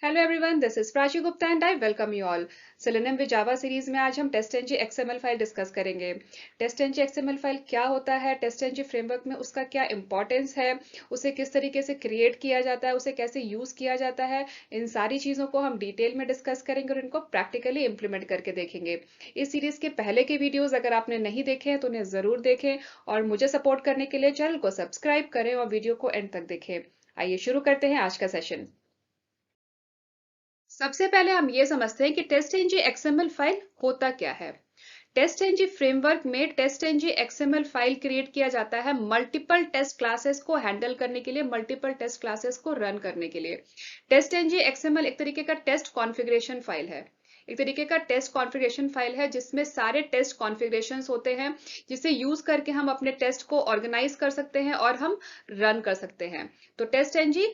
Hello everyone, this is Prachi Gupta and I welcome you all. Selenium with Java series में आज हम test XML file discuss करेंगे। Test XML file क्या होता है, टेस्ट फ्रेमवर्क में उसका क्या इंपॉर्टेंस है, उसे किस तरीके से क्रिएट किया जाता है, उसे कैसे यूज किया जाता है, इन सारी चीजों को हम डिटेल में डिस्कस करेंगे और इनको प्रैक्टिकली इंप्लीमेंट करके देखेंगे। इस सीरीज के पहले के वीडियोज अगर आपने नहीं देखे हैं तो उन्हें जरूर देखें और मुझे सपोर्ट करने के लिए चैनल को सब्सक्राइब करें और वीडियो को एंड तक देखें। आइए शुरू करते हैं आज का सेशन। सबसे पहले हम ये समझते हैं कि टेस्ट एनजी एक्सएमएल फाइल होता क्या है। टेस्ट एनजी फ्रेमवर्क में TestNG XML file create किया जाता है मल्टीपल टेस्ट क्लासेस को हैंडल करने के लिए, मल्टीपल टेस्ट क्लासेस को रन करने के लिए। टेस्ट एनजी एक्सएमएल एक तरीके का टेस्ट कॉन्फ़िगरेशन फाइल है, एक तरीके का टेस्ट कॉन्फ़िगरेशन फाइल है जिसमें सारे टेस्ट कॉन्फ़िगरेशंस होते हैं, जिसे यूज करके हम अपने टेस्ट को ऑर्गेनाइज कर सकते हैं और हम रन कर सकते हैं। तो TestNG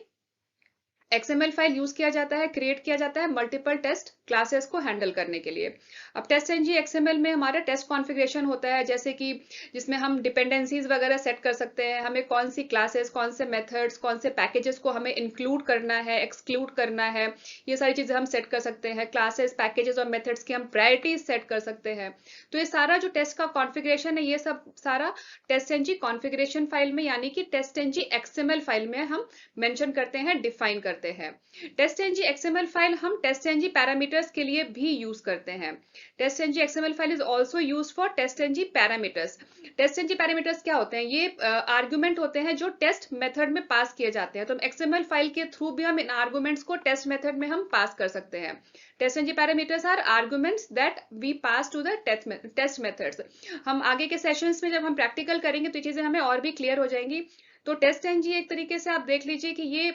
XML file use किया जाता है, क्रिएट किया जाता है मल्टीपल टेस्ट क्लासेस को हैंडल करने के लिए। अब टेस्ट एनजी एक्सएमएल में हमारा टेस्ट कॉन्फ़िगरेशन होता है, जैसे कि जिसमें हम डिपेंडेंसीज वगैरह सेट कर सकते हैं, हमें कौन सी क्लासेस, कौन से मेथड्स, कौन से पैकेजेस को हमें इंक्लूड करना है, एक्सक्लूड करना है, ये सारी चीजें हम सेट कर सकते हैं। क्लासेस, पैकेजेस और मेथड्स की हम प्रायोरिटीज सेट कर सकते हैं। तो ये सारा जो टेस्ट का कॉन्फ़िगरेशन है, ये सब सारा टेस्ट एनजी कॉन्फ़िगरेशन फाइल में यानी कि टेस्ट एनजी एक्सएमएल फाइल में हम मेंशन करते हैं, डिफाइन करते हैं। टेस्ट एनजी एक्सएमएल फाइल हम टेस्ट एनजी पैरामीटर्स के लिए भी यूज करते हैं। TestNG XML file is also used for TestNG parameters. TestNG parameters क्या होते हैं? ये आर्गुमेंट होते हैं जो टेस्ट मेथड में पास किए जाते हैं। तो एक्सएमएल फाइल के थ्रू भी हम इन आर्गुमेंट्स को टेस्ट मेथड में हम पास कर सकते हैं। TestNG parameters are arguments that we pass to the test methods. हम आगे के सेशंस में जब हम प्रैक्टिकल करेंगे तो ये चीजें हमें और भी क्लियर हो जाएंगी। तो टेस्ट एनजी एक तरीके से आप देख लीजिए कि ये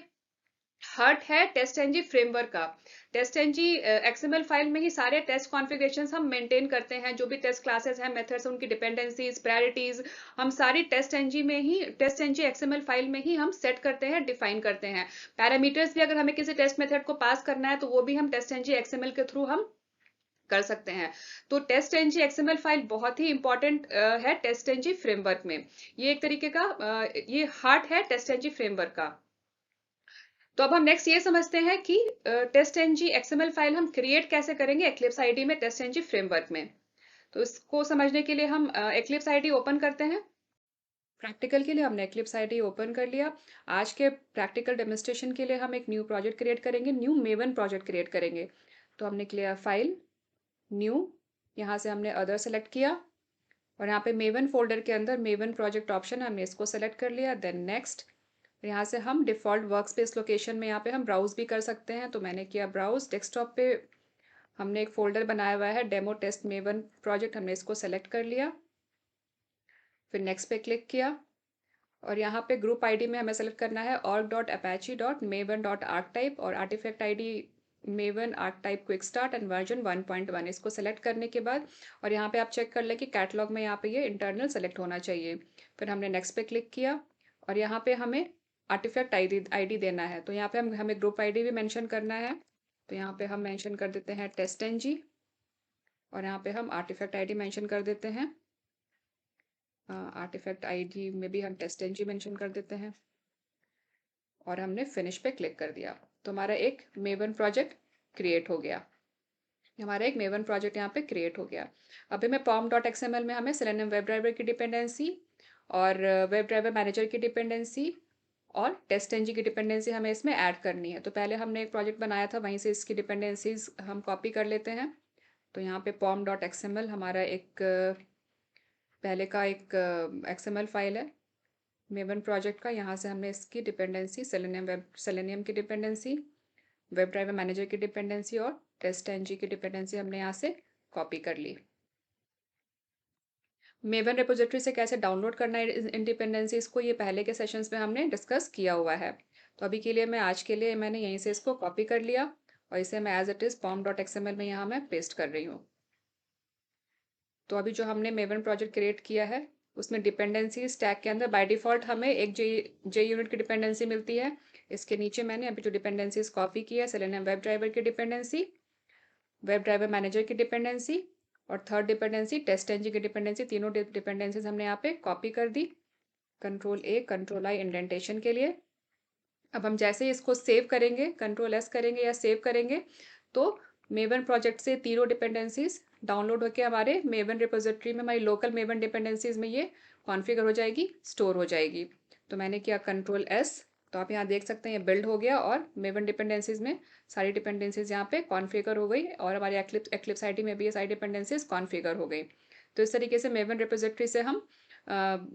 हर्ट है टेस्ट एनजी फ्रेमवर्क का। टेस्ट एनजी एक्सएमएल फाइल में ही सारे टेस्ट कॉन्फ़िगरेशंस हम मेंटेन करते हैं, जो भी टेस्ट क्लासेस हैं, मेथड्स, उनकी डिपेंडेंसीज, प्रायोरिटीज, हम सारी टेस्ट एनजी में ही, टेस्ट एनजी एक्सएमएल फाइल में ही हम सेट करते हैं, डिफाइन करते हैं। पैरामीटर्स भी अगर हमें किसी टेस्ट मेथड को पास करना है तो वो भी हम टेस्ट एनजी एक्सएमएल के थ्रू हम कर सकते हैं। तो टेस्ट एनजी एक्सएमएल फाइल बहुत ही इंपॉर्टेंट है टेस्ट एनजी फ्रेमवर्क में। ये एक तरीके का ये हार्ट है टेस्ट एनजी फ्रेमवर्क का। तो अब हम नेक्स्ट ये समझते हैं कि टेस्ट एनजी एक्सएमएल फाइल हम क्रिएट कैसे करेंगे एक्लिप्स आईडी में, टेस्ट एनजी फ्रेमवर्क में। तो इसको समझने के लिए हम एक्लिप्स आईडी ओपन करते हैं। प्रैक्टिकल के लिए हमने एक्लिप्स आईडी ओपन कर लिया। आज के प्रैक्टिकल डेमोन्स्ट्रेशन के लिए हम एक न्यू प्रोजेक्ट क्रिएट करेंगे, न्यू मेवन प्रोजेक्ट क्रिएट करेंगे। तो हमने किया फाइल, न्यू, यहाँ से हमने अदर सेलेक्ट किया और यहाँ पे मेवन फोल्डर के अंदर मेवन प्रोजेक्ट ऑप्शन हमने इसको सेलेक्ट कर लिया। देन नेक्स्ट, यहाँ से हम डिफ़ॉल्ट वर्कस्पेस लोकेशन में यहाँ पे हम ब्राउज भी कर सकते हैं। तो मैंने किया ब्राउज। डेस्कटॉप पे हमने एक फोल्डर बनाया हुआ है डेमो टेस्ट मेवन प्रोजेक्ट, हमने इसको सेलेक्ट कर लिया। फिर नेक्स्ट पे क्लिक किया और यहाँ पे ग्रुप आईडी में हमें सेलेक्ट करना है org.apache.maven.archetype और artifact ID maven archetype quick start and version 1.1। इसको सेलेक्ट करने के बाद और यहाँ पे आप चेक कर लें कि कैटलॉग में यहाँ पे ये इंटरनल सेलेक्ट होना चाहिए। फिर हमने नेक्स्ट पे क्लिक किया और यहाँ पे हमें आर्टिफैक्ट आईडी देना है। तो यहाँ पे हमें ग्रुप आईडी भी मेंशन करना है। तो यहाँ पे हम मेंशन कर देते हैं टेस्ट एनजी और यहाँ पे हम आर्टिफैक्ट आईडी मेंशन कर देते हैं। आर्टिफैक्ट आईडी में भी हम टेस्ट एनजी मेंशन कर देते हैं और हमने फिनिश पे क्लिक कर दिया। तो हमारा एक मेवन प्रोजेक्ट क्रिएट हो गया। हमारा एक मेवन प्रोजेक्ट यहाँ पे क्रिएट हो गया। अभी मैं pom.xml में हमें सेलेनियम वेब ड्राइवर की डिपेंडेंसी और वेब ड्राइवर मैनेजर की डिपेंडेंसी और टेस्ट एनजी की डिपेंडेंसी हमें इसमें ऐड करनी है। तो पहले हमने एक प्रोजेक्ट बनाया था, वहीं से इसकी डिपेंडेंसीज हम कॉपी कर लेते हैं। तो यहाँ पे pom.xml हमारा एक पहले का एक XML फाइल है मेवन प्रोजेक्ट का। यहाँ से हमने इसकी डिपेंडेंसी सेलेनियम की डिपेंडेंसी, वेब ड्राइवर मैनेजर की डिपेंडेंसी और टेस्ट एनजी की डिपेंडेंसी हमने यहाँ से कॉपी कर ली। मेवन रिपोजिटरी से कैसे डाउनलोड करना है इन डिपेंडेंसीज को, ये पहले के सेशंस में हमने डिस्कस किया हुआ है। तो अभी के लिए मैं आज के लिए मैंने यहीं से इसको कॉपी कर लिया और इसे मैं एज इट इज़ pom.xml में यहाँ मैं पेस्ट कर रही हूँ। तो अभी जो हमने मेवन प्रोजेक्ट क्रिएट किया है उसमें डिपेंडेंसी स्टैक के अंदर बाय डिफ़ॉल्ट हमें एक जे यूनिट की डिपेंडेंसी मिलती है। इसके नीचे मैंने अभी जो डिपेंडेंसीज कॉपी की है, सेलेनियम वेब ड्राइवर की डिपेंडेंसी, वेब ड्राइवर मैनेजर की डिपेंडेंसी और थर्ड डिपेंडेंसी टेस्ट एनजी की डिपेंडेंसी, तीनों डिपेंडेंसीज हमने यहाँ पे कॉपी कर दी। Control A, control I indentation के लिए। अब हम जैसे ही इसको सेव करेंगे, कंट्रोल एस करेंगे या सेव करेंगे, तो मेवन प्रोजेक्ट से तीनों डिपेंडेंसीज डाउनलोड होकर हमारे मेवन रिपोजिटरी में, हमारी लोकल मेवन डिपेंडेंसीज में ये कॉन्फ़िगर हो जाएगी, स्टोर हो जाएगी। तो मैंने किया कंट्रोल एस, तो आप यहाँ देख सकते हैं ये बिल्ड हो गया और मेवन डिपेंडेंसीज में सारी डिपेंडेंसीज यहाँ पे कॉन्फ़िगर हो गई और हमारे एक्लिप्स आईडी में भी ये सारी डिपेंडेंसीज कॉन्फ़िगर हो गई। तो इस तरीके से मेवन रिपोजिटरी से हम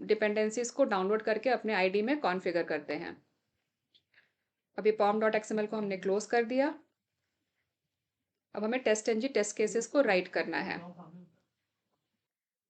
डिपेंडेंसीज को डाउनलोड करके अपने आईडी में कॉन्फ़िगर करते हैं। अभी pom.xml को हमने क्लोज कर दिया। अब हमें टेस्ट एनजी टेस्ट केसेस को राइट करना है।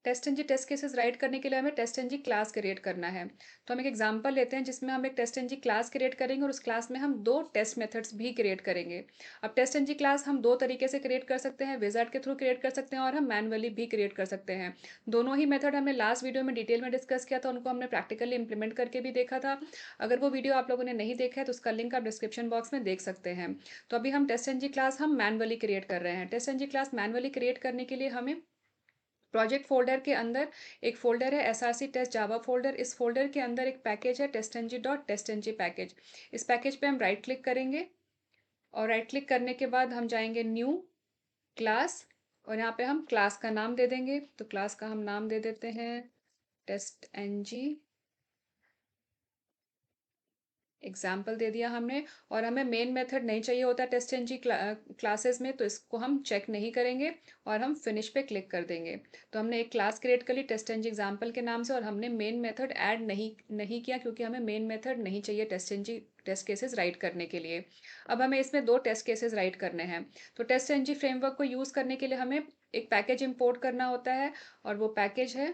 TestNG test cases write करने के लिए हमें टेस्ट एनजी क्लास क्रिएट करना है। तो हम एक एग्जांपल लेते हैं जिसमें हम एक टेस्ट एनजी क्लास क्रिएट करेंगे और उस क्लास में हम दो टेस्ट मेथड्स भी क्रिएट करेंगे। अब टेस्ट एनजी क्लास हम दो तरीके से क्रिएट कर सकते हैं, विजार्ड के थ्रू क्रिएट कर सकते हैं और हम मैनुअली भी क्रिएट कर सकते हैं। दोनों ही मेथड हमने लास्ट वीडियो में डिटेल में डिस्कस किया था, उनको हमने प्रैक्टिकली इंप्लीमेंट करके भी देखा था। अगर वो वीडियो आप लोगों ने नहीं देखा है तो उसका लिंक आप डिस्क्रिप्शन बॉक्स में देख सकते हैं। तो अभी हम टेस्ट एनजी क्लास हम मैनुअली क्रिएट कर रहे हैं। TestNG class manually create करने के लिए हमें प्रोजेक्ट फोल्डर के अंदर एक फोल्डर है एसआरसी टेस्ट जावा फोल्डर, इस फोल्डर के अंदर एक पैकेज है testng पैकेज। इस पैकेज पे हम राइट क्लिक करेंगे और राइट क्लिक करने के बाद हम जाएंगे न्यू क्लास और यहाँ पे हम क्लास का नाम दे देंगे। तो क्लास का हम नाम दे देते हैं टेस्ट एनजी एग्जाम्पल दे दिया हमने। और हमें मेन मेथड नहीं चाहिए होता टेस्ट एनजी क्लासेस में, तो इसको हम चेक नहीं करेंगे और हम फिनिश पे क्लिक कर देंगे। तो हमने एक क्लास क्रिएट कर ली टेस्ट एनजी एग्जाम्पल के नाम से और हमने मेन मेथड ऐड नहीं किया क्योंकि हमें मेन मेथड नहीं चाहिए TestNG test cases write करने के लिए। अब हमें इसमें दो टेस्ट केसेस राइट करने हैं। तो टेस्ट एनजी फ्रेमवर्क को यूज़ करने के लिए हमें एक पैकेज इम्पोर्ट करना होता है और वो पैकेज है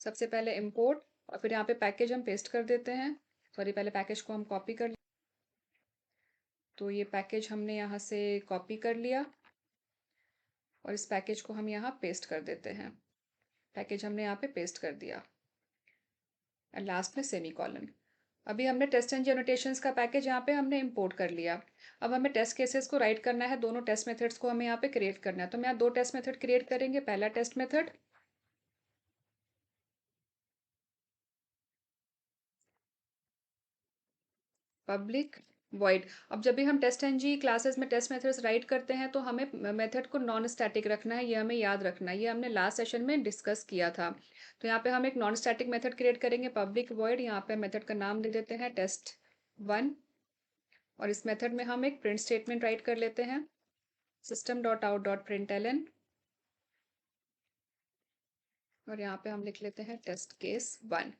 सबसे पहले इम्पोर्ट और फिर यहाँ पे पैकेज हम पेस्ट कर देते हैं। सॉरी, पहले पैकेज को हम कॉपी कर, तो ये पैकेज हमने यहाँ से कॉपी कर लिया और इस पैकेज को हम यहाँ पेस्ट कर देते हैं। पैकेज हमने यहाँ पे पेस्ट कर दिया और लास्ट में सेमीकोलन। अभी हमने टेस्ट एंड एनोटेशंस का पैकेज यहाँ पे हमने इंपोर्ट कर लिया। अब हमें टेस्ट केसेस को राइट करना है, दोनों टेस्ट मेथड्स को हमें यहाँ पे क्रिएट करना है। तो हम यहाँ दो टेस्ट मेथड क्रिएट करेंगे। पहला टेस्ट मेथड पब्लिक वॉइड। अब जब भी हम टेस्ट एनजी क्लासेस में टेस्ट मेथड्स राइट करते हैं तो हमें मेथड को नॉन स्टैटिक रखना है, ये हमें याद रखना है। ये हमने लास्ट सेशन में डिस्कस किया था। तो यहाँ पे हम एक नॉन स्टैटिक मेथड क्रिएट करेंगे पब्लिक वॉइड। यहाँ पे मेथड का नाम दे देते हैं टेस्ट वन और इस मेथड में हम एक प्रिंट स्टेटमेंट राइट कर लेते हैं system.out.println और यहाँ पे हम लिख लेते हैं टेस्ट केस वन।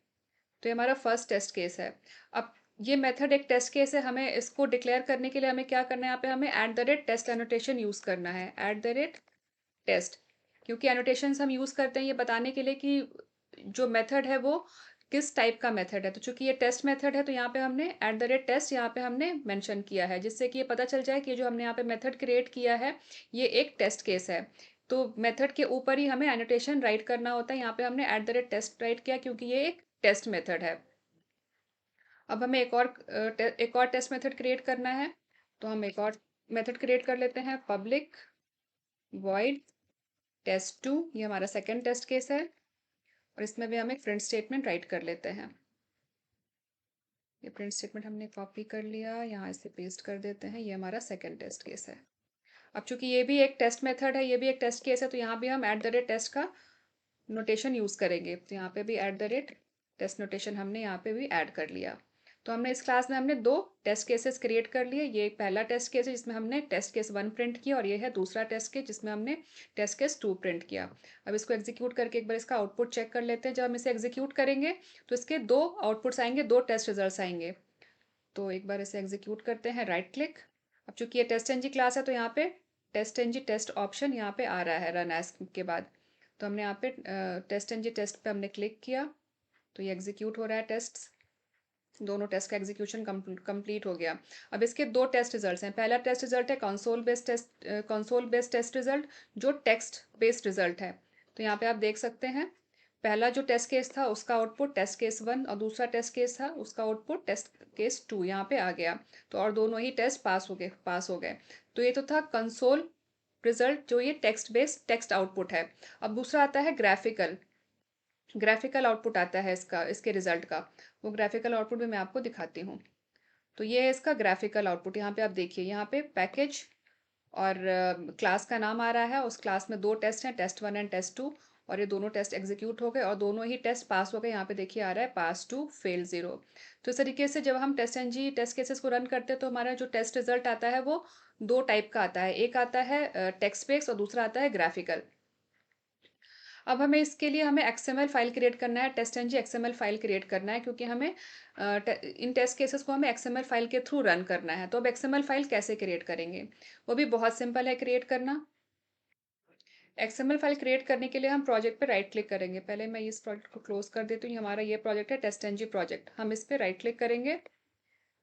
तो ये हमारा फर्स्ट टेस्ट केस है। अब ये मेथड एक टेस्ट केस है, हमें इसको डिक्लेयर करने के लिए हमें क्या करना है, यहाँ पे हमें @टेस्ट एनोटेशन यूज करना है, @टेस्ट। क्योंकि एनोटेशंस हम यूज करते हैं ये बताने के लिए कि जो मेथड है वो किस टाइप का मेथड है। तो चूंकि ये टेस्ट मेथड है तो यहाँ पे हमने @टेस्ट यहाँ पे हमने मेंशन किया है, जिससे कि ये पता चल जाए कि जो हमने यहाँ पे मेथड क्रिएट किया है ये एक टेस्ट केस है। तो मेथड के ऊपर ही हमें एनोटेशन राइट करना होता है। यहाँ पे हमने @टेस्ट राइट किया क्योंकि ये एक टेस्ट मेथड है। अब हमें एक और टेस्ट मेथड क्रिएट करना है। तो हम एक और मेथड क्रिएट कर लेते हैं पब्लिक वॉइड test2। ये हमारा सेकेंड टेस्ट केस है और इसमें भी हम एक प्रिंट स्टेटमेंट राइट कर लेते हैं। ये प्रिंट स्टेटमेंट हमने कॉपी कर लिया, यहाँ इसे पेस्ट कर देते हैं। ये हमारा सेकेंड टेस्ट केस है। अब चूंकि ये भी एक टेस्ट मेथड है, ये भी एक टेस्ट केस है, तो यहाँ भी हम @टेस्ट का नोटेशन यूज करेंगे। तो यहाँ पे भी @टेस्ट नोटेशन हमने यहाँ पे भी ऐड कर लिया। तो हमने इस क्लास में हमने दो टेस्ट केसेस क्रिएट कर लिए। ये एक पहला टेस्ट केस है जिसमें हमने टेस्ट केस वन प्रिंट किया और ये है दूसरा टेस्ट केस जिसमें हमने टेस्ट केस टू प्रिंट किया। अब इसको एग्जीक्यूट करके एक बार इसका आउटपुट चेक कर लेते हैं। जब हम इसे एग्जीक्यूट करेंगे तो इसके दो आउटपुट्स आएंगे, दो टेस्ट रिजल्ट आएंगे। तो एक बार इसे एग्जीक्यूट करते हैं, राइट क्लिक। अब चूंकि ये टेस्ट एनजी क्लास है तो यहाँ पे टेस्ट एनजी टेस्ट ऑप्शन यहाँ पे आ रहा है रन एज के बाद। तो हमने यहाँ पे टेस्ट एनजी टेस्ट पे हमने क्लिक किया तो ये एग्जीक्यूट हो रहा है टेस्ट। दोनों टेस्ट का एग्जीक्यूशन कंप्लीट हो गया। अब इसके दो टेस्ट रिजल्ट्स हैं। पहला टेस्ट रिजल्ट है कंसोल बेस्ड टेस्ट रिजल्ट जो टेक्स्ट बेस्ड रिजल्ट है। तो यहाँ पे आप देख सकते हैं पहला जो टेस्ट केस था उसका आउटपुट टेस्ट केस वन और दूसरा टेस्ट केस था उसका आउटपुट टेस्ट केस टू यहाँ पे आ गया। तो और दोनों ही टेस्ट पास हो गए। तो ये तो था कंसोल रिजल्ट जो ये टेक्स्ट बेस्ड टेक्स्ट आउटपुट है। अब दूसरा आता है ग्राफिकल आउटपुट आता है इसके रिजल्ट का। वो ग्राफिकल आउटपुट भी मैं आपको दिखाती हूँ। तो ये है इसका ग्राफिकल आउटपुट। यहाँ पे आप देखिए, यहाँ पे पैकेज और क्लास का नाम आ रहा है। उस क्लास में 2 टेस्ट हैं, टेस्ट 1 एंड टेस्ट 2, और ये दोनों टेस्ट एग्जीक्यूट हो गए और दोनों ही टेस्ट पास हो गए। यहाँ पे देखिए आ रहा है पास 2 फेल 0। तो इस तरीके से जब हम टेस्ट एनजी टेस्ट केसेस को रन करते हैं तो हमारा जो टेस्ट रिजल्ट आता है वो 2 टाइप का आता है। एक आता है टेक्स्ट बेस्ड और दूसरा आता है ग्राफिकल। अब हमें इसके लिए हमें एक्सएमएल फाइल क्रिएट करना है, TestNG XML file create करना है, क्योंकि हमें इन टेस्ट केसेस को हमें एक्सएमएल फाइल के थ्रू रन करना है। तो अब एक्सएमएल फाइल कैसे क्रिएट करेंगे, वो भी बहुत सिंपल है क्रिएट करना। एक्सएमएल फाइल क्रिएट करने के लिए हम प्रोजेक्ट पे राइट क्लिक करेंगे। पहले मैं इस प्रोजेक्ट को क्लोज कर देती हूँ। हमारा ये प्रोजेक्ट है टेस्ट एनजी प्रोजेक्ट। हम इस पे राइट क्लिक करेंगे।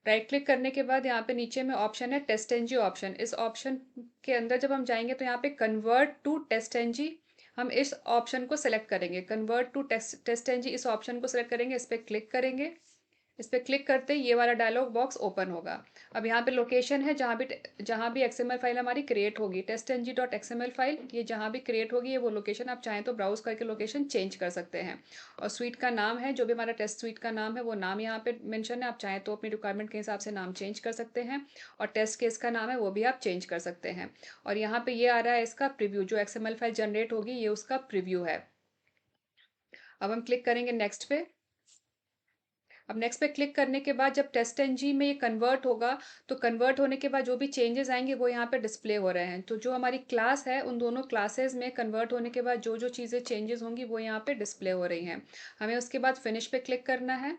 राइट क्लिक करने के बाद यहाँ पे नीचे में ऑप्शन है टेस्ट एनजी ऑप्शन। इस ऑप्शन के अंदर जब हम जाएंगे तो यहाँ पे कन्वर्ट टू टेस्ट एनजी, हम इस ऑप्शन को सिलेक्ट करेंगे। कन्वर्ट टू टेस्ट एनजी इस ऑप्शन को सिलेक्ट करेंगे, इस पर क्लिक करेंगे। इस पर क्लिक करते ही ये वाला डायलॉग बॉक्स ओपन होगा। अब यहाँ पे लोकेशन है जहाँ भी एक्सएमएल फाइल हमारी क्रिएट होगी, TestNG dot XML file, ये जहाँ भी क्रिएट होगी ये वो लोकेशन। आप चाहें तो ब्राउज करके लोकेशन चेंज कर सकते हैं। और स्वीट का नाम है, जो भी हमारा टेस्ट स्वीट का नाम है वो नाम यहाँ पे मेंशन है। आप चाहें तो अपनी रिक्वायरमेंट के हिसाब से नाम चेंज कर सकते हैं। और टेस्ट केस का नाम है वो भी आप चेंज कर सकते हैं। और यहाँ पे ये आ रहा है इसका प्रीव्यू, जो एक्सएमएल फाइल जनरेट होगी ये उसका प्रीव्यू है। अब हम क्लिक करेंगे नेक्स्ट पे। अब नेक्स्ट पे क्लिक करने के बाद जब टेस्ट एनजी में ये कन्वर्ट होगा तो कन्वर्ट होने के बाद जो भी चेंजेस आएंगे वो यहाँ पे डिस्प्ले हो रहे हैं। तो जो हमारी क्लास है उन दोनों क्लासेस में कन्वर्ट होने के बाद जो जो चीज़ें चेंजेस होंगी वो यहाँ पे डिस्प्ले हो रही हैं। हमें उसके बाद फिनिश पे क्लिक करना है।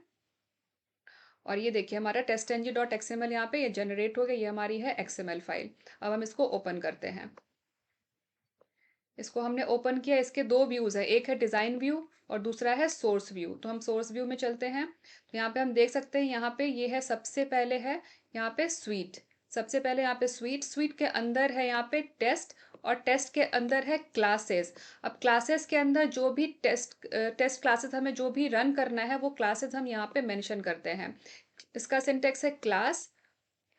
और ये देखिए हमारा टेस्ट एनजी डॉट एक्सएमएल यहाँ पे ये जनरेट हो गया। ये हमारी है एक्सएमएल फाइल। अब हम इसको ओपन करते हैं। इसको हमने ओपन किया। इसके 2 व्यूज़ है, एक है डिज़ाइन व्यू और दूसरा है सोर्स व्यू। तो हम सोर्स व्यू में चलते हैं। तो यहाँ पे हम देख सकते हैं, यहाँ पे ये है सबसे पहले है यहाँ पे स्वीट। सबसे पहले यहाँ पे स्वीट, स्वीट के अंदर है यहाँ पे टेस्ट, और टेस्ट के अंदर है क्लासेस। अब क्लासेस के अंदर जो भी टेस्ट क्लासेस हमें जो भी रन करना है वो क्लासेस हम यहाँ पे मेंशन करते हैं। इसका सिंटेक्स है क्लास।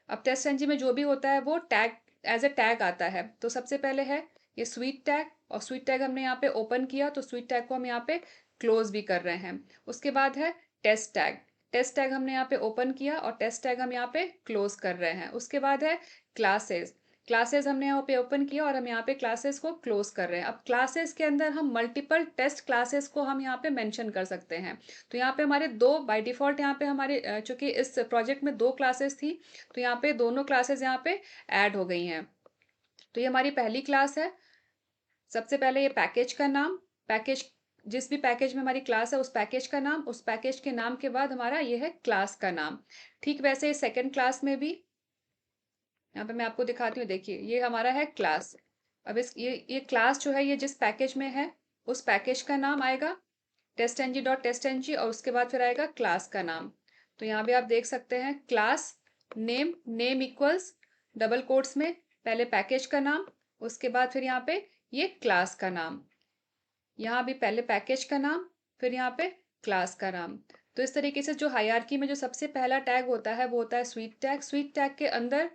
अब टेस्ट एनजी में जो भी होता है वो टैग एज ए टैग आता है। तो सबसे पहले है ये स्वीट टैग, और स्वीट टैग हमने यहाँ पे ओपन किया तो स्वीट टैग को हम यहाँ पे क्लोज भी कर रहे हैं। उसके बाद है टेस्ट टैग। टेस्ट टैग हमने यहाँ पे ओपन किया और टेस्ट टैग हम यहाँ पे क्लोज कर रहे हैं। उसके बाद है क्लासेस। क्लासेस हमने यहाँ पे ओपन किया और हम यहाँ पे क्लासेस को क्लोज कर रहे हैं। अब क्लासेस के अंदर हम मल्टीपल टेस्ट क्लासेस को हम यहाँ पे मेंशन कर सकते हैं। तो यहाँ पे हमारे 2 बाय डिफॉल्ट यहाँ पे हमारे चूंकि इस प्रोजेक्ट में 2 क्लासेस थी तो यहाँ पे दोनों क्लासेस यहाँ पे ऐड हो गई हैं। तो ये हमारी पहली क्लास है। सबसे पहले ये पैकेज का नाम, पैकेज जिस भी पैकेज में हमारी क्लास है उस पैकेज का नाम, उस पैकेज के नाम के बाद हमारा ये है क्लास का नाम। ठीक वैसे सेकंड क्लास में भी यहाँ पे मैं आपको दिखाती हूँ। देखिए ये हमारा है क्लास। अब इस ये क्लास जो है ये जिस पैकेज में है उस पैकेज का नाम आएगा TestNG dot TestNG, और उसके बाद फिर आएगा क्लास का नाम। तो यहाँ भी आप देख सकते हैं class name, name equals double quotes में पहले पैकेज का नाम, उसके बाद फिर यहाँ पे ये क्लास का नाम। यहाँ भी पहले पैकेज का नाम फिर यहाँ पे क्लास का नाम। तो इस तरीके से जो हायरार्की में जो सबसे पहला टैग होता है वो होता है स्वीट टैग। स्वीट टैग के अंदर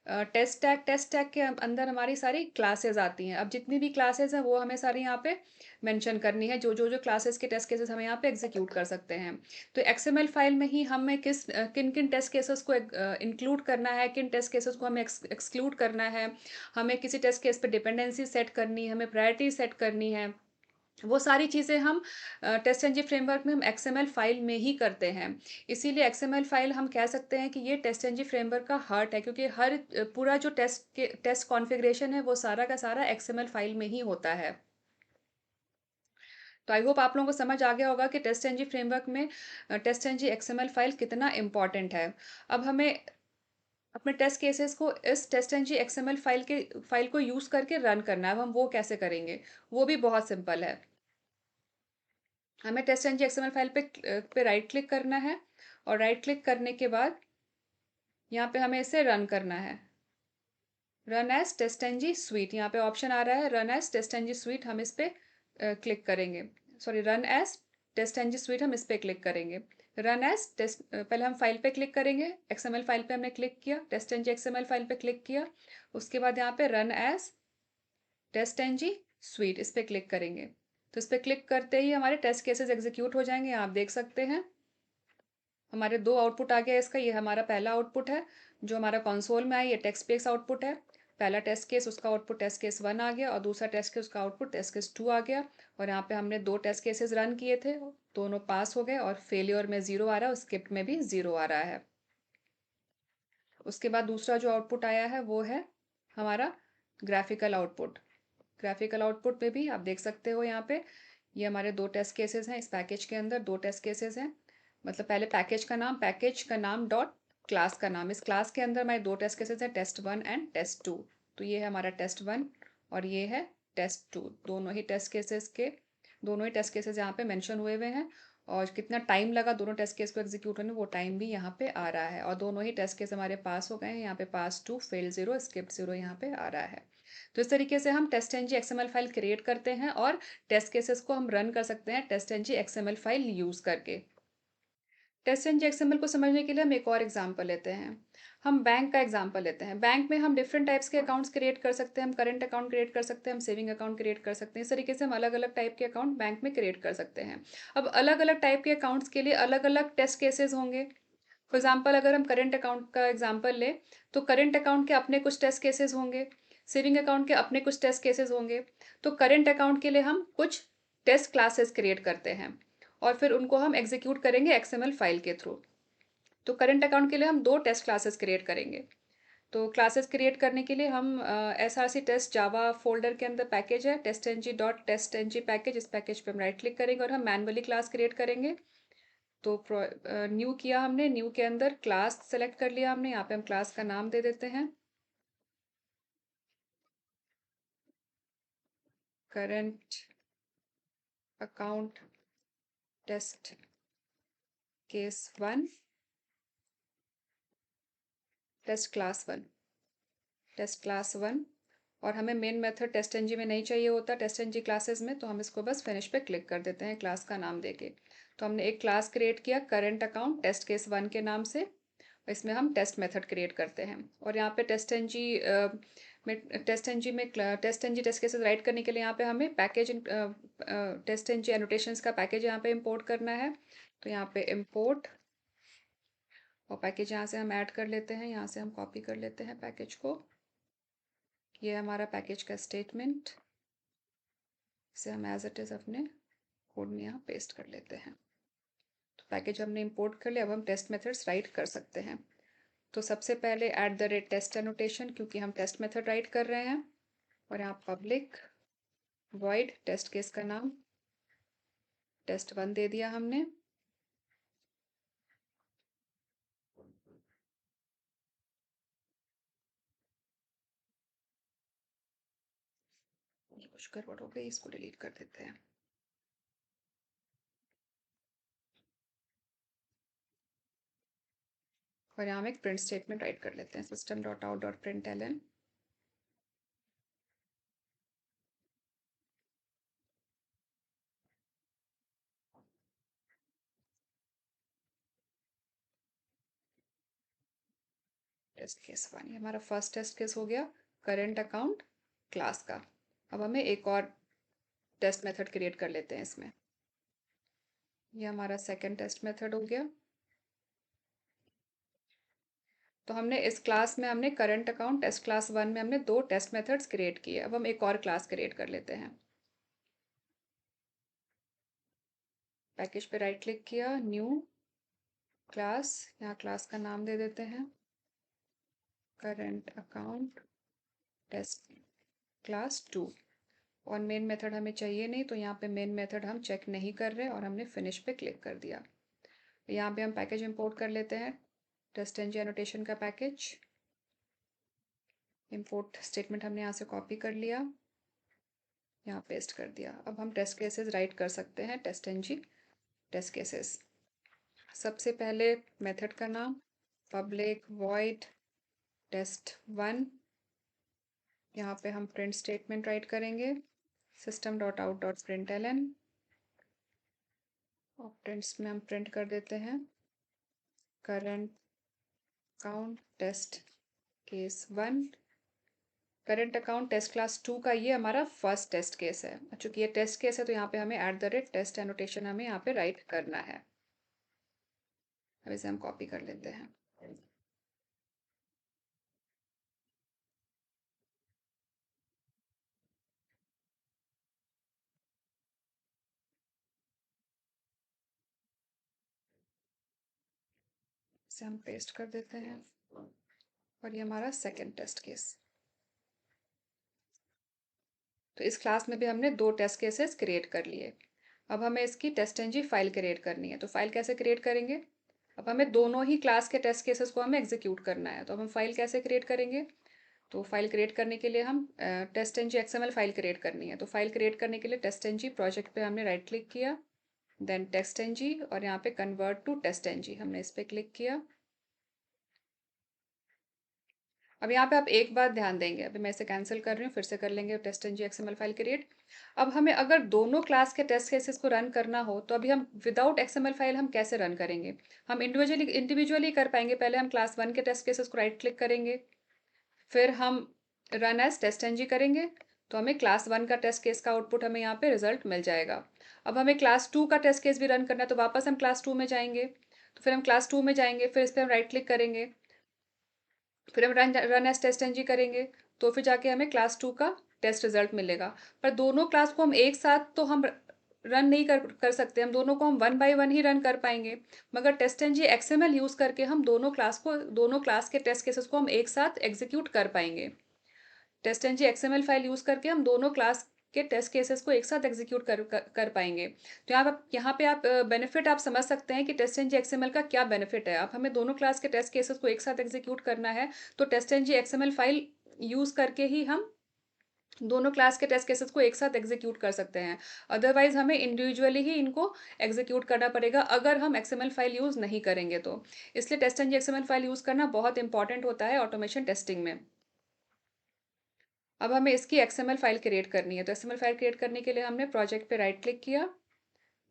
टेस्ट टैग, टेस्ट टैग के अंदर हमारी सारी क्लासेस आती हैं। अब जितनी भी क्लासेस हैं वो हमें सारी यहाँ पे मेंशन करनी है, जो क्लासेस के टेस्ट केसेस हमें यहाँ पे एग्जीक्यूट कर सकते हैं। तो एक्सएमएल फाइल में ही हमें किन किन टेस्ट केसेस को इंक्लूड करना है, किन टेस्ट केसेस को हमें एक्सक्लूड करना है, हमें किसी टेस्ट केस पे डिपेंडेंसी सेट करनी है, हमें प्रायोरिटी सेट करनी है, वो सारी चीज़ें हम टेस्ट एनजी फ्रेमवर्क में हम एक्सएमएल फाइल में ही करते हैं। इसीलिए एक्सएमएल फाइल हम कह सकते हैं कि ये टेस्ट एनजी फ्रेमवर्क का हार्ट है, क्योंकि हर पूरा जो टेस्ट कॉन्फ़िगरेशन है वो सारा का सारा एक्सएमएल फाइल में ही होता है। तो आई होप आप लोगों को समझ आ गया होगा कि टेस्ट एनजी फ्रेमवर्क में टेस्ट एनजी एक्सएमएल फाइल कितना इम्पॉर्टेंट है। अब हमें अपने टेस्ट केसेस को इस टेस्ट एनजी एक्सएमएल फाइल को यूज़ करके रन करना है। अब हम वो कैसे करेंगे, वो भी बहुत सिंपल है। हमें टेस्ट एनजी एक्सएमएल फाइल पे राइट क्लिक करना है, और राइट क्लिक करने के बाद यहाँ पे हमें इसे रन करना है। Run as TestNG suite, यहाँ पे ऑप्शन आ रहा है run as TestNG suite, हम इस पे क्लिक करेंगे। Sorry, run as TestNG suite हम इस पे क्लिक करेंगे। रन एज टेस्ट, पहले हम फाइल पे क्लिक करेंगे। एक्सएमएल फाइल पे हमने क्लिक किया, टेस्ट एनजी एक्सएमएल फाइल पे क्लिक किया। उसके बाद यहाँ पे run as TestNG suite इस पे क्लिक करेंगे। तो इस पे क्लिक करते ही हमारे टेस्ट केसेस एग्जीक्यूट हो जाएंगे, आप देख सकते हैं। हमारे दो आउटपुट आ गया इसका। ये हमारा पहला आउटपुट है जो हमारा कंसोल में आया, ये टेक्स्ट बेस्ड आउटपुट है। पहला टेस्ट केस, उसका आउटपुट टेस्ट केस 1 आ गया, और दूसरा टेस्ट केस, उसका आउटपुट टेस्ट केस 2 आ गया। और यहाँ पे हमने दो टेस्ट केसेस रन किए थे, दोनों पास हो गए, और फेलियर में 0 आ रहा है और स्किप्ट में भी 0 आ रहा है। उसके बाद दूसरा जो आउटपुट आया है वो है हमारा ग्राफिकल आउटपुट। ग्राफिकल आउटपुट पे भी आप देख सकते हो यहाँ पे, ये हमारे दो टेस्ट केसेस हैं। इस पैकेज के अंदर दो टेस्ट केसेस हैं, मतलब पहले पैकेज का नाम डॉट क्लास का नाम। इस क्लास के अंदर हमारे दो टेस्ट केसेस हैं, टेस्ट 1 एंड टेस्ट 2। तो ये है हमारा टेस्ट 1 और ये है टेस्ट 2। दोनों ही टेस्ट केसेस यहाँ पे मेंशन हुए हुए हैं, और कितना टाइम लगा दोनों टेस्ट केस को एग्जीक्यूट होने, वो टाइम भी यहाँ पे आ रहा है। और दोनों ही टेस्ट केस हमारे पास हो गए हैं, यहाँ पे पास 2, फेल 0, स्किप 0 यहाँ पे आ रहा है। तो इस तरीके से हम TestNG XML file create करते हैं और टेस्ट केसेस को हम रन कर सकते हैं TestNG XML file use करके। टेस्ट एनजी एक्सएमएल को समझने के लिए हम एक और एग्जांपल लेते हैं। हम बैंक का एग्जांपल लेते हैं। बैंक में हम डिफरेंट टाइप्स के अकाउंट्स क्रिएट कर सकते हैं। हम करंट अकाउंट क्रिएट कर सकते हैं, हम सेविंग अकाउंट क्रिएट कर सकते हैं। इस तरीके से हम अलग अलग टाइप के अकाउंट बैंक में क्रिएट कर सकते हैं। अब अलग अलग टाइप के अकाउंट्स के लिए अलग अलग टेस्ट केसेस होंगे। फॉर एग्जाम्पल अगर हम करेंट अकाउंट का एग्जाम्पल लें, तो करेंट अकाउंट के अपने कुछ टेस्ट केसेस होंगे, सेविंग अकाउंट के अपने कुछ टेस्ट केसेस होंगे। तो करेंट अकाउंट के लिए हम कुछ टेस्ट क्लासेस क्रिएट करते हैं और फिर उनको हम एग्जीक्यूट करेंगे एक्सएमएल फाइल के थ्रू। तो करंट अकाउंट के लिए हम दो टेस्ट क्लासेस क्रिएट करेंगे। तो क्लासेस क्रिएट करने के लिए हम SRC टेस्ट जावा फोल्डर के अंदर पैकेज है TestNG dot TestNG package, इस पैकेज पे हम राइट क्लिक करेंगे और हम मैनुअली क्लास क्रिएट करेंगे। तो न्यू किया हमने, न्यू के अंदर क्लास सेलेक्ट कर लिया हमने। यहाँ पे हम क्लास का नाम दे देते हैं current account test case 1 test class 1। और हमें मेन मेथड टेस्ट एनजी में नहीं चाहिए होता टेस्ट एनजी क्लासेस में, तो हम इसको बस फिनिश पे क्लिक कर देते हैं क्लास का नाम देके। तो हमने एक क्लास क्रिएट किया करंट अकाउंट टेस्ट केस 1 के नाम से, इसमें हम टेस्ट मेथड क्रिएट करते हैं। और यहाँ पे TestNG test cases write करने के लिए यहाँ पे हमें पैकेज टेस्ट एनजी एनोटेशंस का पैकेज यहाँ पे इंपोर्ट करना है। तो यहाँ पे इंपोर्ट, और पैकेज यहाँ से हम ऐड कर लेते हैं, यहाँ से हम कॉपी कर लेते हैं पैकेज को। ये हमारा पैकेज का स्टेटमेंट, इसे हम एज इट इज़ अपने कोड में यहाँ पेस्ट कर लेते हैं। तो पैकेज हमने इंपोर्ट कर लिया, अब हम टेस्ट मेथड्स राइट कर सकते हैं। तो सबसे पहले @टेस्ट एनोटेशन, क्योंकि हम टेस्ट मेथड राइट कर रहे हैं, और यहाँ पब्लिक वॉइड टेस्ट केस का नाम test1 दे दिया हमने। ये कुछ गड़बड़ हो गई, इसको डिलीट कर देते हैं। और यहाँ हम एक प्रिंट स्टेटमेंट राइट कर लेते हैं, system.out.println। टेस्ट केस 1, ये हमारा फर्स्ट टेस्ट केस हो गया करेंट अकाउंट क्लास का। अब हमें एक और टेस्ट मेथड क्रिएट कर लेते हैं इसमें। ये हमारा सेकंड टेस्ट मेथड हो गया। तो हमने इस क्लास में हमने करंट अकाउंट टेस्ट क्लास 1 में हमने दो टेस्ट मेथड्स क्रिएट किए। अब हम एक और क्लास क्रिएट कर लेते हैं। पैकेज पे राइट क्लिक किया, न्यू क्लास, यहाँ क्लास का नाम दे देते हैं करंट अकाउंट टेस्ट क्लास 2। और मेन मेथड हमें चाहिए नहीं, तो यहाँ पे मेन मेथड हम चेक नहीं कर रहे और हमने फिनिश पे क्लिक कर दिया। यहाँ पे हम पैकेज इंपोर्ट कर लेते हैं, टेस्ट एनजी एनोटेशन का पैकेज। इंपोर्ट स्टेटमेंट हमने यहाँ से कॉपी कर लिया, यहाँ पेस्ट कर दिया। अब हम टेस्ट केसेस राइट कर सकते हैं, टेस्ट एनजी टेस्ट केसेस। सबसे पहले मेथड का नाम पब्लिक वॉइड test1, यहाँ पे हम प्रिंट स्टेटमेंट राइट करेंगे system.out.println, और प्रिंट्स में हम प्रिंट कर देते हैं current account test case 1। Current account test class 2 का ये हमारा फर्स्ट टेस्ट केस है। चूंकि ये टेस्ट केस है तो यहाँ पे हमें @टेस्ट एनोटेशन हमें यहाँ पे राइट करना है। अब इसे हम कॉपी कर लेते हैं। इसे हम पेस्ट कर देते हैं और ये हमारा सेकंड टेस्ट केस। तो इस क्लास में भी हमने 2 टेस्ट केसेस क्रिएट कर लिए। अब हमें इसकी टेस्ट फाइल क्रिएट करनी है। तो फाइल कैसे क्रिएट करेंगे? अब हमें दोनों ही क्लास के टेस्ट केसेस को हमें एग्जीक्यूट करना है। तो अब हम फाइल कैसे क्रिएट करेंगे? तो फाइल क्रिएट करने के लिए हम TestNG XML file create करनी है। तो फाइल क्रिएट करने के लिए टेस्ट एन जी प्रोजेक्ट पे हमने राइट क्लिक किया, देन टेस्ट एन जी और यहाँ पे convert to TestNG हमने इस पर क्लिक किया। अब यहाँ पे आप एक बात ध्यान देंगे, अभी मैं इसे कैंसिल कर रही हूँ, फिर से कर लेंगे TestNG XML file create. अब हमें अगर दोनों क्लास के टेस्ट केसेस को रन करना हो तो अभी हम विदाउट एक्सएमएल फाइल हम कैसे रन करेंगे? हम इंडिविजुअली कर पाएंगे। पहले हम क्लास 1 के टेस्ट केसेस को राइट क्लिक करेंगे, फिर हम run as TestNG करेंगे, तो हमें क्लास 1 का टेस्ट केस का आउटपुट हमें यहाँ पे रिजल्ट मिल जाएगा। अब हमें क्लास 2 का टेस्ट केस भी रन करना है, तो वापस हम क्लास 2 में जाएंगे। तो फिर हम क्लास 2 में जाएंगे, फिर इस पर हम राइट क्लिक करेंगे, फिर हम run as TestNG करेंगे, तो फिर जाके हमें क्लास 2 का टेस्ट रिजल्ट मिलेगा। पर दोनों क्लास को हम एक साथ तो हम रन नहीं कर सकते, हम दोनों को हम 1 बाय 1 ही रन कर पाएंगे। मगर TestNG XML use करके हम दोनों क्लास के टेस्ट केसेस को हम एक साथ एग्जीक्यूट कर पाएंगे। TestNG XML file use करके हम दोनों क्लास के टेस्ट केसेस को एक साथ एग्जीक्यूट कर पाएंगे। तो यहाँ पे आप बेनिफिट आप समझ सकते हैं कि टेस्ट एन जी एक्सएमएल का क्या बेनिफिट है। अब हमें दोनों क्लास के टेस्ट केसेस को एक साथ एग्जीक्यूट करना है, तो TestNG XML file use करके ही हम दोनों क्लास के टेस्ट केसेस को एक साथ एग्जीक्यूट कर सकते हैं। अदरवाइज हमें इंडिविजुअली ही इनको एग्जीक्यूट करना पड़ेगा अगर हम एक्सएमएल फाइल यूज नहीं करेंगे तो। इसलिए TestNG XML file use करना बहुत इंपॉर्टेंट होता है ऑटोमेशन टेस्टिंग में। अब हमें इसकी एक्सएमएल फाइल क्रिएट करनी है। तो एक्सएमएल फाइल क्रिएट करने के लिए हमने प्रोजेक्ट पे राइट क्लिक किया,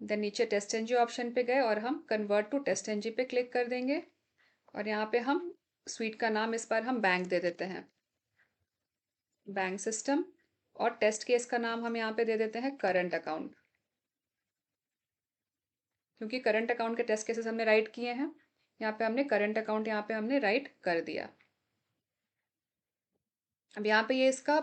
देन नीचे टेस्ट एनजी ऑप्शन पे गए और हम कन्वर्ट टू टेस्ट एनजी पे क्लिक कर देंगे। और यहाँ पे हम स्वीट का नाम इस बार हम बैंक दे देते हैं, बैंक सिस्टम। और टेस्ट केस का नाम हम यहाँ पे दे देते हैं करंट अकाउंट, क्योंकि करंट अकाउंट के टेस्ट केसेस हमने राइट किए हैं। यहाँ पे हमने करंट अकाउंट यहाँ पे हमने राइट कर दिया। अब यहाँ पे ये इसका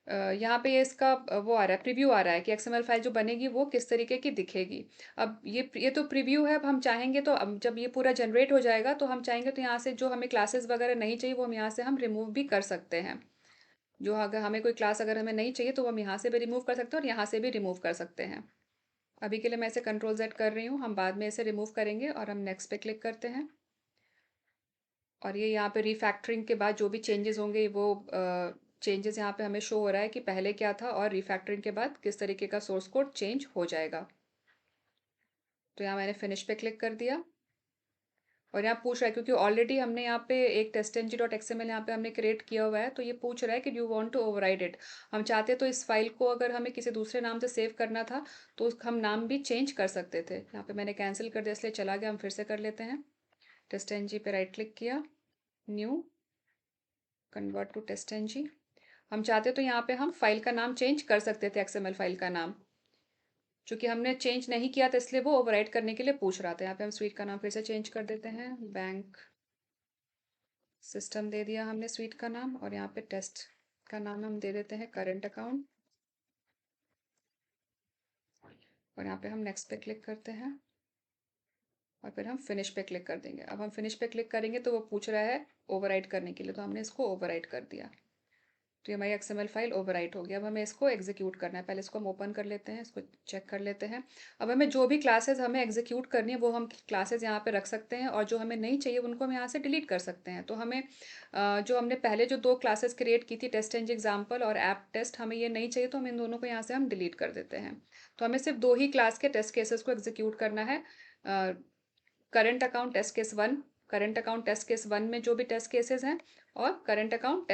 यहाँ पे ये इसका वो आ रहा है, प्रीव्यू आ रहा है कि एक्सएमएल फाइल जो बनेगी वो किस तरीके की दिखेगी। अब ये तो प्रीव्यू है। अब हम चाहेंगे तो अब जब ये पूरा जनरेट हो जाएगा तो हम चाहेंगे तो यहाँ से जो हमें क्लासेस वगैरह नहीं चाहिए वो हम यहाँ से हम रिमूव भी कर सकते हैं। जो अगर हमें कोई क्लास अगर हमें नहीं चाहिए तो हम यहाँ से भी रिमूव कर सकते हैं और यहाँ से भी रिमूव कर सकते हैं। अभी के लिए मैं इसे कंट्रोल जेड कर रही हूँ, हम बाद में इसे रिमूव करेंगे। और हम नेक्स्ट पे क्लिक करते हैं और ये यहाँ पे रिफैक्टरिंग के बाद जो भी चेंजेस होंगे वो चेंजेस यहाँ पे हमें शो हो रहा है कि पहले क्या था और रिफैक्टरिंग के बाद किस तरीके का सोर्स कोड चेंज हो जाएगा। तो यहाँ मैंने फिनिश पे क्लिक कर दिया और यहाँ पूछ रहा है, क्योंकि ऑलरेडी हमने यहाँ पे एक testng.xml यहाँ पे हमने क्रिएट किया हुआ है, तो ये पूछ रहा है कि do you want to override it. हम चाहते तो इस फाइल को अगर हमें किसी दूसरे नाम से सेव करना था तो हम नाम भी चेंज कर सकते थे। यहाँ पे मैंने कैंसिल कर दिया इसलिए चला गया। हम फिर से कर लेते हैं, टेस्ट पे राइट क्लिक किया, न्यू, कन्वर्ट टू टेस्ट। हम चाहते तो यहाँ पे हम फाइल का नाम चेंज कर सकते थे, एक्सएमएल फाइल का नाम। चूंकि हमने चेंज नहीं किया था इसलिए वो ओवरराइट करने के लिए पूछ रहा था। यहाँ पे हम स्वीट का नाम फिर से चेंज कर देते हैं, बैंक सिस्टम दे दिया हमने स्वीट का नाम। और यहाँ पे टेस्ट का नाम हम दे देते हैं करंट अकाउंट। और यहाँ पे हम नेक्स्ट पे क्लिक करते हैं और फिर हम फिनिश पे क्लिक कर देंगे। अब हम फिनिश पे क्लिक करेंगे तो वो पूछ रहा है ओवरराइट करने के लिए, तो हमने इसको ओवरराइट कर दिया। तो ये हमारी एक्सएमएल फाइल ओवरराइट हो गई। अब हमें इसको एग्जीक्यूट करना है। पहले इसको हम ओपन कर लेते हैं, इसको चेक कर लेते हैं। अब हमें जो भी क्लासेस हमें एग्जीक्यूट करनी है वो हम क्लासेस यहाँ पे रख सकते हैं और जो हमें नहीं चाहिए उनको हम यहाँ से डिलीट कर सकते हैं। तो हमें जो हमने पहले जो 2 क्लासेस क्रिएट की थी, टेस्ट एंड एग्जाम्पल और ऐप टेस्ट, हमें ये नहीं चाहिए तो हम इन दोनों को यहाँ से हम डिलीट कर देते हैं। तो हमें सिर्फ 2 ही क्लास के टेस्ट केसेस को एग्जीक्यूट करना है, current account test case 1, current account test case 1 में जो भी टेस्ट केसेस हैं और करंट अकाउंट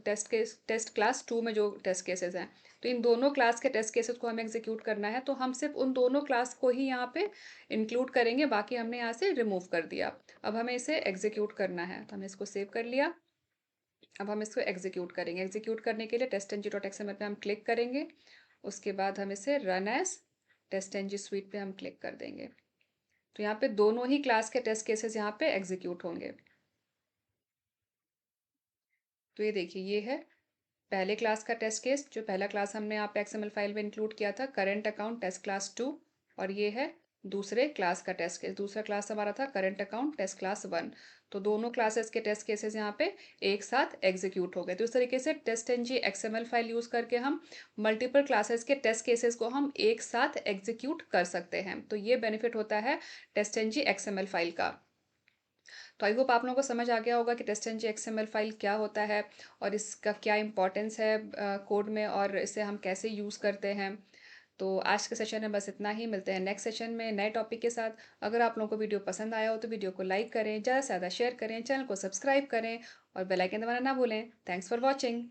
टेस्ट क्लास 2 में जो टेस्ट केसेस हैं। तो इन दोनों क्लास के टेस्ट केसेस को हमें एग्जीक्यूट करना है, तो हम सिर्फ उन दोनों क्लास को ही यहाँ पे इंक्लूड करेंगे, बाकी हमने यहाँ से रिमूव कर दिया। अब हमें इसे एग्जीक्यूट करना है, तो हमने इसको सेव कर लिया। अब हम इसको एग्जीक्यूट करेंगे। एग्जीक्यूट करने के लिए TestNG dot XML पे हम क्लिक करेंगे, उसके बाद हम इसे run as TestNG suite पे हम क्लिक कर देंगे। तो यहाँ पे दोनों ही क्लास के टेस्ट केसेस यहाँ पे एग्जीक्यूट होंगे। तो ये देखिए, ये है पहले क्लास का टेस्ट केस, जो पहला क्लास हमने यहाँ पे एक्सएमएल फाइल में इंक्लूड किया था, करंट अकाउंट टेस्ट क्लास 2। और ये है दूसरे क्लास का टेस्ट केस, दूसरा क्लास हमारा था करंट अकाउंट टेस्ट क्लास 1। तो दोनों क्लासेस के टेस्ट केसेस यहाँ पे एक साथ एग्जीक्यूट हो गए। तो इस तरीके से TestNG XML file use करके हम मल्टीपल क्लासेस के टेस्ट केसेस को हम एक साथ एग्जीक्यूट कर सकते हैं। तो ये बेनिफिट होता है TestNG XML file का। तो आई होप आप लोगों को समझ आ गया होगा कि TestNG XML file क्या होता है और इसका क्या इंपॉर्टेंस है कोड में, और इसे हम कैसे यूज़ करते हैं। तो आज के सेशन में बस इतना ही। मिलते हैं नेक्स्ट सेशन में नए टॉपिक के साथ। अगर आप लोगों को वीडियो पसंद आया हो तो वीडियो को लाइक करें, ज़्यादा से ज़्यादा शेयर करें, चैनल को सब्सक्राइब करें और बेल आइकन दबाना ना भूलें। Thanks for watching.